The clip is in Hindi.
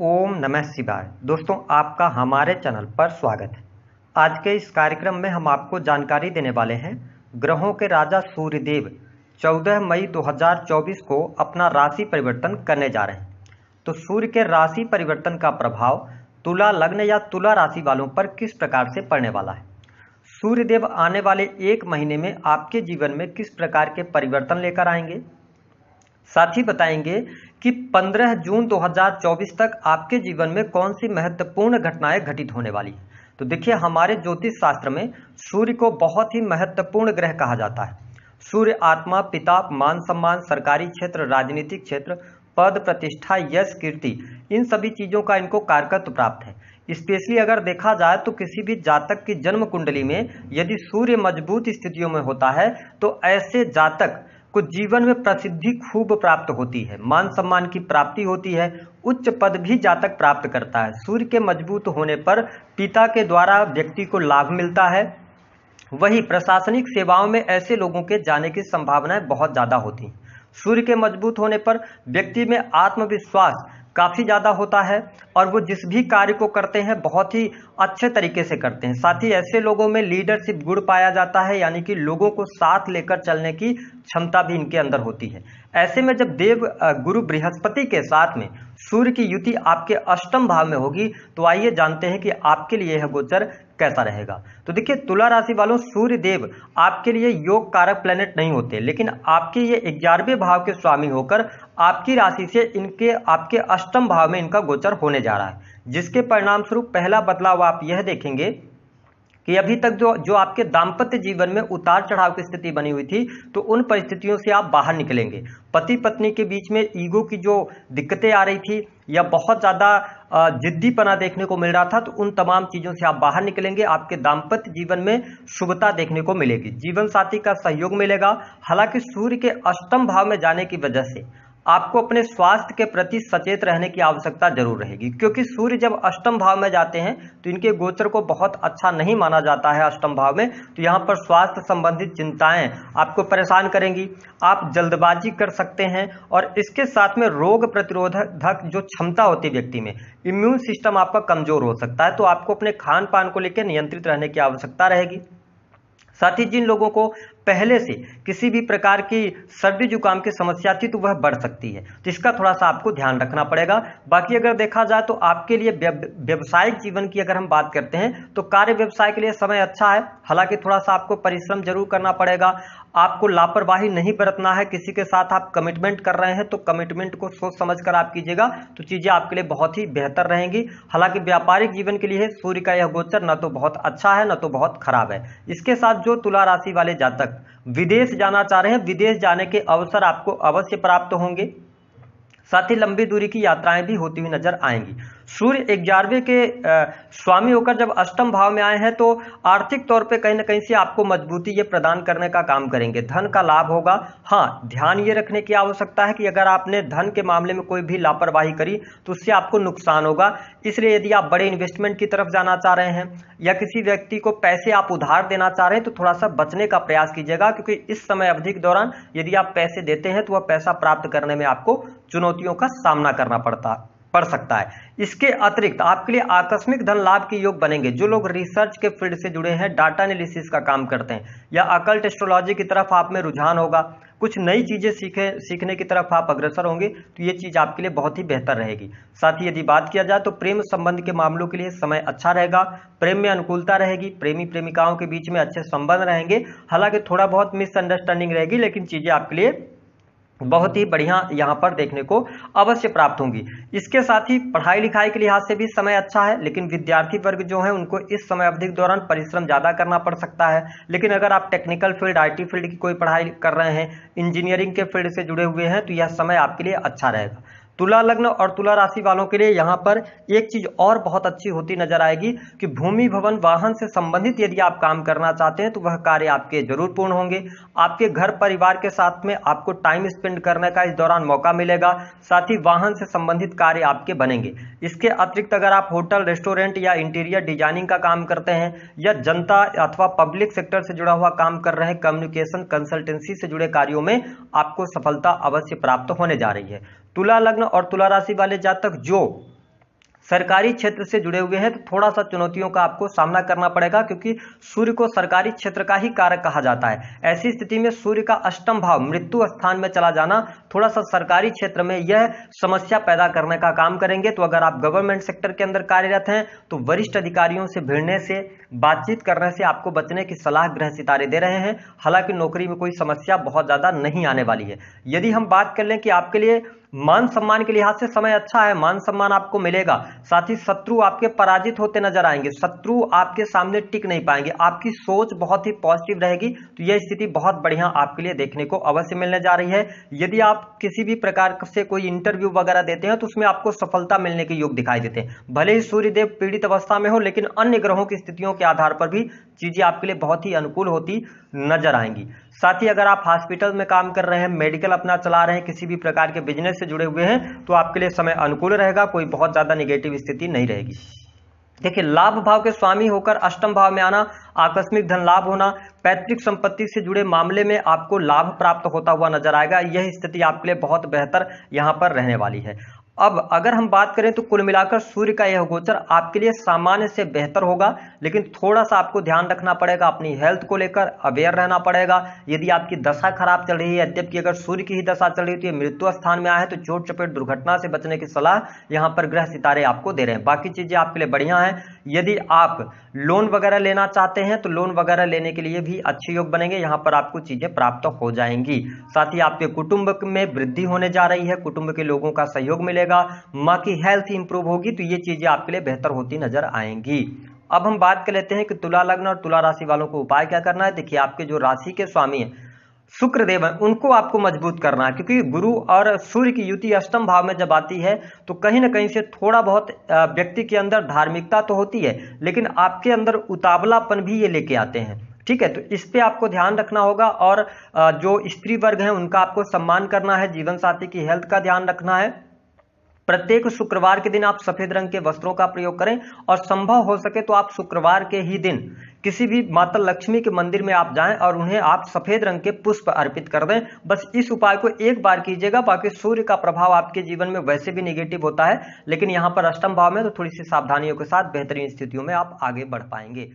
ओम नमः शिवाय। दोस्तों, आपका हमारे चैनल पर स्वागत है। आज के इस कार्यक्रम में हम आपको जानकारी देने वाले हैं ग्रहों के राजा सूर्यदेव 14 मई 2024 को अपना राशि परिवर्तन करने जा रहे हैं। तो सूर्य के राशि परिवर्तन का प्रभाव तुला लग्न या तुला राशि वालों पर किस प्रकार से पड़ने वाला है। सूर्यदेव आने वाले एक महीने में आपके जीवन में किस प्रकार के परिवर्तन लेकर आएंगे। साथ ही बताएंगे कि 15 जून 2024 तक आपके जीवन में कौन सी महत्वपूर्ण घटनाएं घटित होने वाली है। तो देखिए, हमारे ज्योतिष शास्त्र में सूर्य को बहुत ही महत्वपूर्ण ग्रह कहा जाता है। सूर्य आत्मा, पिता, मान सम्मान, सरकारी क्षेत्र, राजनीतिक क्षेत्र, पद प्रतिष्ठा, यश, कीर्ति, इन सभी चीजों का इनको कारकत्व प्राप्त है। स्पेशली अगर देखा जाए तो किसी भी जातक की जन्म कुंडली में यदि सूर्य मजबूत स्थितियों में होता है तो ऐसे जातक को जीवन में प्रसिद्धि खूब प्राप्त होती है, मान सम्मान की प्राप्ति होती है, उच्च पद भी जातक प्राप्त करता है। सूर्य के मजबूत होने पर पिता के द्वारा व्यक्ति को लाभ मिलता है। वही प्रशासनिक सेवाओं में ऐसे लोगों के जाने की संभावनाएं बहुत ज्यादा होती हैं। सूर्य के मजबूत होने पर व्यक्ति में आत्मविश्वास काफी ज्यादा होता है और वो जिस भी कार्य को करते हैं बहुत ही अच्छे तरीके से करते हैं। साथ ही ऐसे लोगों में लीडरशिप गुण पाया जाता है, यानी कि लोगों को साथ लेकर चलने की क्षमता भी इनके अंदर होती है। ऐसे में जब देव गुरु बृहस्पति के साथ में सूर्य की युति आपके अष्टम भाव में होगी तो आइए जानते हैं कि आपके लिए यह गोचर कैसा रहेगा। तो देखिए, तुला राशि वालों, सूर्य देव आपके लिए योग कारक प्लेनेट नहीं होते, लेकिन आपके ये 11वें भाव के स्वामी होकर आपकी राशि से इनके आपके अष्टम भाव में इनका गोचर होने जा रहा है, जिसके परिणाम स्वरूप पहला बदलाव आप यह देखेंगे कि अभी तक जो आपके दाम्पत्य जीवन में उतार चढ़ाव की स्थिति बनी हुई थी, तो उन परिस्थितियों से आप बाहर निकलेंगे। पति पत्नी के बीच में ईगो की जो दिक्कतें आ रही थी या बहुत ज्यादा जिद्दीपना देखने को मिल रहा था, तो उन तमाम चीजों से आप बाहर निकलेंगे। आपके दाम्पत्य जीवन में शुभता देखने को मिलेगी, जीवन साथी का सहयोग मिलेगा। हालांकि सूर्य के अष्टम भाव में जाने की वजह से आपको अपने स्वास्थ्य के प्रति सचेत रहने की आवश्यकता जरूर रहेगी, क्योंकि सूर्य जब अष्टम भाव में जाते हैं तो इनके गोचर को बहुत अच्छा नहीं माना जाता है अष्टम भाव में। तो यहाँ पर स्वास्थ्य संबंधित चिंताएं आपको परेशान करेंगी, आप जल्दबाजी कर सकते हैं और इसके साथ में रोग प्रतिरोधक जो क्षमता होती है व्यक्ति में, इम्यून सिस्टम आपका कमजोर हो सकता है। तो आपको अपने खान पान को लेकर नियंत्रित रहने की आवश्यकता रहेगी। साथ ही जिन लोगों को पहले से किसी भी प्रकार की सर्दी जुकाम की समस्या थी तो वह बढ़ सकती है, तो इसका थोड़ा सा आपको ध्यान रखना पड़ेगा। बाकी अगर देखा जाए तो आपके लिए व्यवसायिक जीवन की अगर हम बात करते हैं तो कार्य व्यवसाय के लिए समय अच्छा है। हालांकि थोड़ा सा आपको परिश्रम जरूर करना पड़ेगा, आपको लापरवाही नहीं बरतना है। किसी के साथ आप कमिटमेंट कर रहे हैं तो कमिटमेंट को सोच समझ कर आप कीजिएगा, तो चीजें आपके लिए बहुत ही बेहतर रहेंगी। हालांकि व्यापारिक जीवन के लिए सूर्य का यह गोचर न तो बहुत अच्छा है न तो बहुत खराब है। इसके साथ जो तुला राशि वाले जातक विदेश जाना चाह रहे हैं, विदेश जाने के अवसर आपको अवश्य प्राप्त होंगे। साथ ही लंबी दूरी की यात्राएं भी होती हुई नजर आएंगी। सूर्य 11वें के स्वामी होकर जब अष्टम भाव में आए हैं तो आर्थिक तौर पे कहीं ना कहीं से आपको मजबूती ये प्रदान करने का काम करेंगे, धन का लाभ होगा। हाँ, ध्यान ये रखने की आवश्यकता है कि अगर आपने धन के मामले में कोई भी लापरवाही करी तो उससे आपको नुकसान होगा। इसलिए यदि आप बड़े इन्वेस्टमेंट की तरफ जाना चाह रहे हैं या किसी व्यक्ति को पैसे आप उधार देना चाह रहे हैं तो थोड़ा सा बचने का प्रयास कीजिएगा, क्योंकि इस समय अवधि के दौरान यदि आप पैसे देते हैं तो वह पैसा प्राप्त करने में आपको चुनौतियों का सामना करना पड़ सकता है। इसके अतिरिक्त आपके लिए आकस्मिक धन लाभ के योग बनेंगे। जो लोग रिसर्च के फील्ड से जुड़े हैं, डाटा एनालिसिस का काम करते हैं या अकल्ट एस्ट्रोलॉजी की तरफ आप में रुझान होगा, कुछ नई चीजें सीखने की तरफ आप अग्रसर होंगे, तो ये चीज आपके लिए बहुत ही बेहतर रहेगी। साथ ही यदि बात किया जाए तो प्रेम संबंध के मामलों के लिए समय अच्छा रहेगा, प्रेम में अनुकूलता रहेगी, प्रेमी प्रेमिकाओं के बीच में अच्छे संबंध रहेंगे। हालांकि थोड़ा बहुत मिसअंडरस्टैंडिंग रहेगी, लेकिन चीजें आपके लिए बहुत ही बढ़िया यहां पर देखने को अवश्य प्राप्त होंगी। इसके साथ ही पढ़ाई लिखाई के लिहाज से भी समय अच्छा है, लेकिन विद्यार्थी वर्ग जो है उनको इस समय अवधि के दौरान परिश्रम ज्यादा करना पड़ सकता है। लेकिन अगर आप टेक्निकल फील्ड, आईटी फील्ड की कोई पढ़ाई कर रहे हैं, इंजीनियरिंग के फील्ड से जुड़े हुए हैं, तो यह समय आपके लिए अच्छा रहेगा। तुला लग्न और तुला राशि वालों के लिए यहाँ पर एक चीज और बहुत अच्छी होती नजर आएगी कि भूमि भवन वाहन से संबंधित यदि आप काम करना चाहते हैं तो वह कार्य आपके जरूर पूर्ण होंगे। आपके घर परिवार के साथ में आपको टाइम स्पेंड करने का इस दौरान मौका मिलेगा। साथ ही वाहन से संबंधित कार्य आपके बनेंगे। इसके अतिरिक्त अगर आप होटल, रेस्टोरेंट या इंटीरियर डिजाइनिंग का काम करते हैं या जनता अथवा पब्लिक सेक्टर से जुड़ा हुआ काम कर रहे हैं, कम्युनिकेशन कंसल्टेंसी से जुड़े कार्यों में आपको सफलता अवश्य प्राप्त होने जा रही है। तुला लग्न और तुला राशि वाले जातक जो सरकारी क्षेत्र से जुड़े हुए हैं तो थोड़ा सा चुनौतियों का आपको सामना करना पड़ेगा, क्योंकि सूर्य को सरकारी क्षेत्र का ही कारक कहा जाता है। ऐसी स्थिति में सूर्य का अष्टम भाव मृत्यु स्थान में चला जाना थोड़ा सा सरकारी क्षेत्र में यह समस्या पैदा करने का काम करेंगे। तो अगर आप गवर्नमेंट सेक्टर के अंदर कार्यरत हैं तो वरिष्ठ अधिकारियों से भिड़ने से, बातचीत करने से आपको बचने की सलाह ग्रह सितारे दे रहे हैं। हालांकि नौकरी में कोई समस्या बहुत ज्यादा नहीं आने वाली है। यदि हम बात कर लें कि आपके लिए मान सम्मान के लिहाज से समय अच्छा है, मान सम्मान आपको मिलेगा, साथ ही शत्रु आपके पराजित होते नजर आएंगे, शत्रु आपके सामने टिक नहीं पाएंगे, आपकी सोच बहुत ही पॉजिटिव रहेगी। तो यह स्थिति बहुत बढ़िया आपके लिए देखने को अवश्य मिलने जा रही है। यदि आप किसी भी प्रकार से कोई इंटरव्यू वगैरह देते हैं तो उसमें आपको सफलता मिलने के योग दिखाई देते हैं। भले ही सूर्यदेव पीड़ित अवस्था में हो, लेकिन अन्य ग्रहों की स्थितियों के आधार पर भी चीजें आपके लिए बहुत ही अनुकूल होती नजर आएंगी। साथ ही अगर आप हॉस्पिटल में काम कर रहे हैं, मेडिकल अपना चला रहे हैं, किसी भी प्रकार के बिजनेस से जुड़े हुए हैं, तो आपके लिए समय अनुकूल रहेगा, कोई बहुत ज्यादा नेगेटिव स्थिति नहीं रहेगी। देखिए, लाभ भाव के स्वामी होकर अष्टम भाव में आना, आकस्मिक धन लाभ होना, पैतृक संपत्ति से जुड़े मामले में आपको लाभ प्राप्त होता हुआ नजर आएगा। यह स्थिति आपके लिए बहुत बेहतर यहां पर रहने वाली है। अब अगर हम बात करें तो कुल मिलाकर सूर्य का यह गोचर आपके लिए सामान्य से बेहतर होगा, लेकिन थोड़ा सा आपको ध्यान रखना पड़ेगा, अपनी हेल्थ को लेकर अवेयर रहना पड़ेगा। यदि आपकी दशा खराब चल रही है, यद्यपि अगर सूर्य की ही दशा चल रही है तो ये मृत्यु स्थान में आया है, तो चोट चपेट दुर्घटना से बचने की सलाह यहाँ पर ग्रह सितारे आपको दे रहे हैं। बाकी चीजें आपके लिए बढ़िया है। यदि आप लोन वगैरह लेना चाहते हैं तो लोन वगैरह लेने के लिए भी अच्छे योग बनेंगे, यहाँ पर आपको चीजें प्राप्त हो जाएंगी। साथ ही आपके कुटुंब में वृद्धि होने जा रही है, कुटुंब के लोगों का सहयोग मिलेगा, माँ की हेल्थ इंप्रूव होगी, तो ये चीजें आपके लिए बेहतर होती नजर आएंगी। अब हम बात कर लेते हैं कि तुला लग्न और तुला राशि वालों को उपाय क्या करना है। देखिए, आपके जो राशि के स्वामी हैं शुक्रदेव हैं, उनको आपको मजबूत करना है, क्योंकि गुरु और सूर्य की युति अष्टम भाव में जब आती है तो कहीं ना कहीं से थोड़ा बहुत व्यक्ति के अंदर धार्मिकता तो होती है, लेकिन आपके अंदर उतावलापन भी ये लेके आते हैं। ठीक है, तो इस पे आपको ध्यान रखना होगा। और जो स्त्री वर्ग है उनका आपको सम्मान करना है, जीवन साथी की हेल्थ का ध्यान रखना है। प्रत्येक शुक्रवार के दिन आप सफेद रंग के वस्त्रों का प्रयोग करें, और संभव हो सके तो आप शुक्रवार के ही दिन किसी भी माता लक्ष्मी के मंदिर में आप जाएं और उन्हें आप सफेद रंग के पुष्प अर्पित कर दें। बस इस उपाय को एक बार कीजिएगा। बाकी सूर्य का प्रभाव आपके जीवन में वैसे भी नेगेटिव होता है, लेकिन यहाँ पर अष्टम भाव में तो थोड़ी सी सावधानियों के साथ बेहतरीन स्थितियों में आप आगे बढ़ पाएंगे।